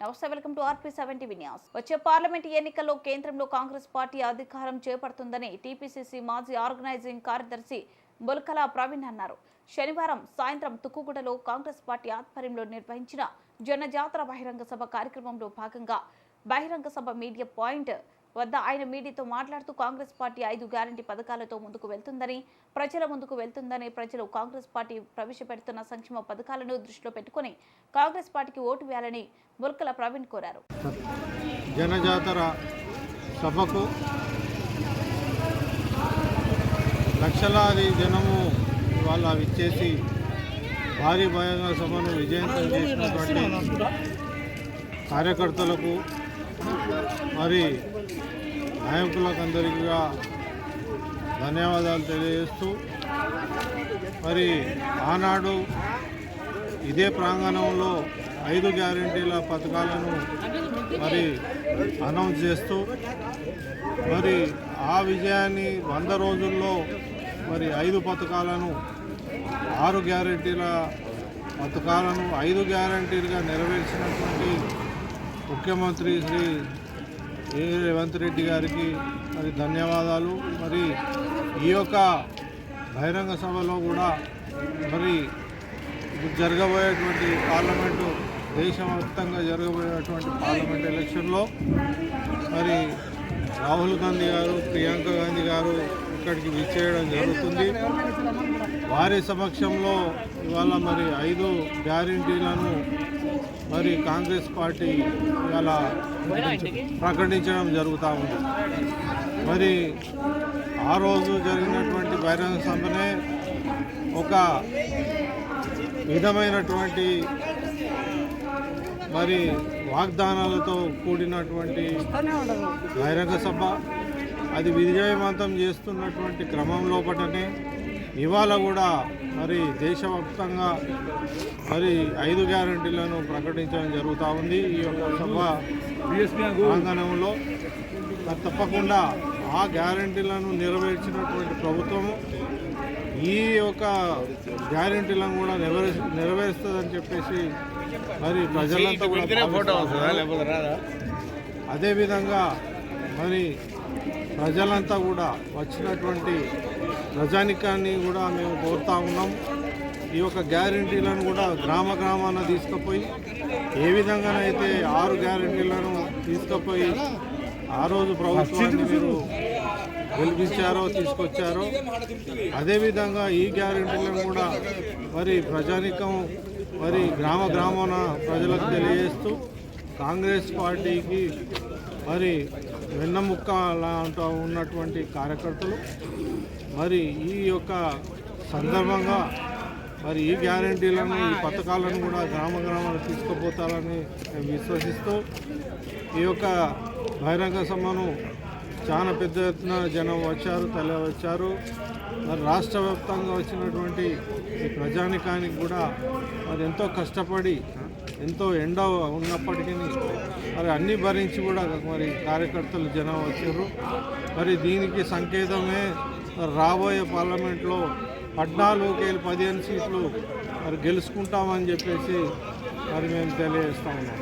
నమస్తే, welcome to RP7 TV news. వచ్చే parliament ఎన్నికల్లో కేంద్రంలో కాంగ్రెస్ పార్టీ అధికారం చేపడుతుందని టీపీసీసీ మాజీ ఆర్గనైజింగ్ కార్యదర్శి బొల్కల ప్రవీణ్ అన్నారు. శనివారం సాయంత్రం తుక్కుగూడలో కాంగ్రెస్ పార్టీ ఆధ్వర్యంలో నిర్వహించిన జనజాతర బహిరంగ సభ కార్యక్రమంలో భాగంగా బహిరంగ సభ మీడియా పాయింట్ వద్ద ఆయన మీడియాతో మాట్లాడుతూ కాంగ్రెస్ పార్టీ 5 గ్యారంటీ పథకాలతో ముందుకు వెళ్తుందని, ప్రజల ముందుకు వెళ్తుందని, ప్రజలు కాంగ్రెస్ పార్టీ ప్రవేశపెడుతున్న సంక్షేమ పథకాలను దృష్టిలో పెట్టుకుని కాంగ్రెస్ పార్టీకి ఓటు వేయాలని బొల్కల ప్రవీణ్ కోరారు. జనజాతర సభకు లక్షలాది జనము వాళ్ళ విచ్చేసి భారీ బహిరంగ సభను విజయవంతం చేసినటువంటి కార్యకర్తలకు మరి నాయకులకు అందరికీ ధన్యవాదాలు తెలియజేస్తూ మరి ఆనాడు ఇదే ప్రాంగణంలో 5 గ్యారెంటీల పథకాలను మరి అనౌన్స్ చేస్తూ మరి ఆ విజయాన్ని 100 రోజుల్లో మరి 5 పథకాలను 6 గ్యారెంటీల పథకాలను 5 గ్యారెంటీలుగా నెరవేర్చినటువంటి ముఖ్యమంత్రి శ్రీ రేవంత్ రెడ్డి గారికి మరి ధన్యవాదాలు. మరి ఈ యొక్క బహిరంగ సభలో కూడా మరి జరగబోయేటువంటి పార్లమెంటు దేశవ్యాప్తంగా జరగబోయేటువంటి పార్లమెంట్ ఎలక్షన్లో మరి రాహుల్ గాంధీ గారు, ప్రియాంక గాంధీ గారు ఇక్కడికి విచ్చేయడం జరుగుతుంది. వారి సమక్షంలో ఇవాళ మరి 5 గ్యారెంటీలను మరి కాంగ్రెస్ పార్టీ ఇవాళ ప్రకటించడం జరుగుతూ ఉంది. మరి ఆ రోజు జరిగినటువంటి బహిరంగ సభనే ఒక విధమైనటువంటి మరి వాగ్దానాలతో కూడినటువంటి బహిరంగ సభ. అది విజయవంతం చేస్తున్నటువంటి క్రమం లోపటనే ఇవాళ కూడా మరి దేశవ్యాప్తంగా మరి 5 గ్యారెంటీలను ప్రకటించడం జరుగుతూ ఉంది. ఈ యొక్క సభ ప్రాంగణంలో తప్పకుండా ఆ గ్యారెంటీలను నెరవేర్చినటువంటి ప్రభుత్వము ఈ యొక్క గ్యారెంటీలను కూడా నెరవేరుస్తుందని చెప్పేసి మరి ప్రజలంతా కూడా అదేవిధంగా మరి ప్రజలంతా కూడా వచ్చినటువంటి ప్రజానికాన్ని కూడా మేము కోరుతా ఉన్నాం. ఈ యొక్క గ్యారెంటీలను కూడా గ్రామాన తీసుకుపోయి ఏ విధంగానైతే 6 గ్యారెంటీలను తీసుకుపోయి ఆ రోజు ప్రభుత్వాన్ని మీరు గెలిపించారో తీసుకొచ్చారో అదేవిధంగా ఈ గ్యారెంటీలను కూడా మరి ప్రజానికం మరి గ్రామాన ప్రజలకు తెలియజేస్తూ కాంగ్రెస్ పార్టీకి మరి వెన్నముక్క లాంటి ఉన్నటువంటి కార్యకర్తలు మరి ఈ యొక్క సందర్భంగా మరి ఈ గ్యారెంటీలను, ఈ పథకాలను కూడా గ్రామాలను తీసుకుపోతారని విశ్వసిస్తూ ఈ యొక్క బహిరంగ సభను చాలా పెద్ద ఎత్తున జనం వచ్చారు. మరి రాష్ట్ర వ్యాప్తంగా వచ్చినటువంటి ఈ ప్రజానికానికి కూడా మరి ఎంతో కష్టపడి ఎంతో ఎండ ఉన్నప్పటికీ మరి అన్నీ భరించి కూడా మరి కార్యకర్తలు జనం వచ్చారు. మరి దీనికి సంకేతమే రాబోయే పార్లమెంట్లో 14-15 సీట్లు మరి గెలుచుకుంటామని చెప్పేసి మరి మేము తెలియజేస్తా ఉన్నాం.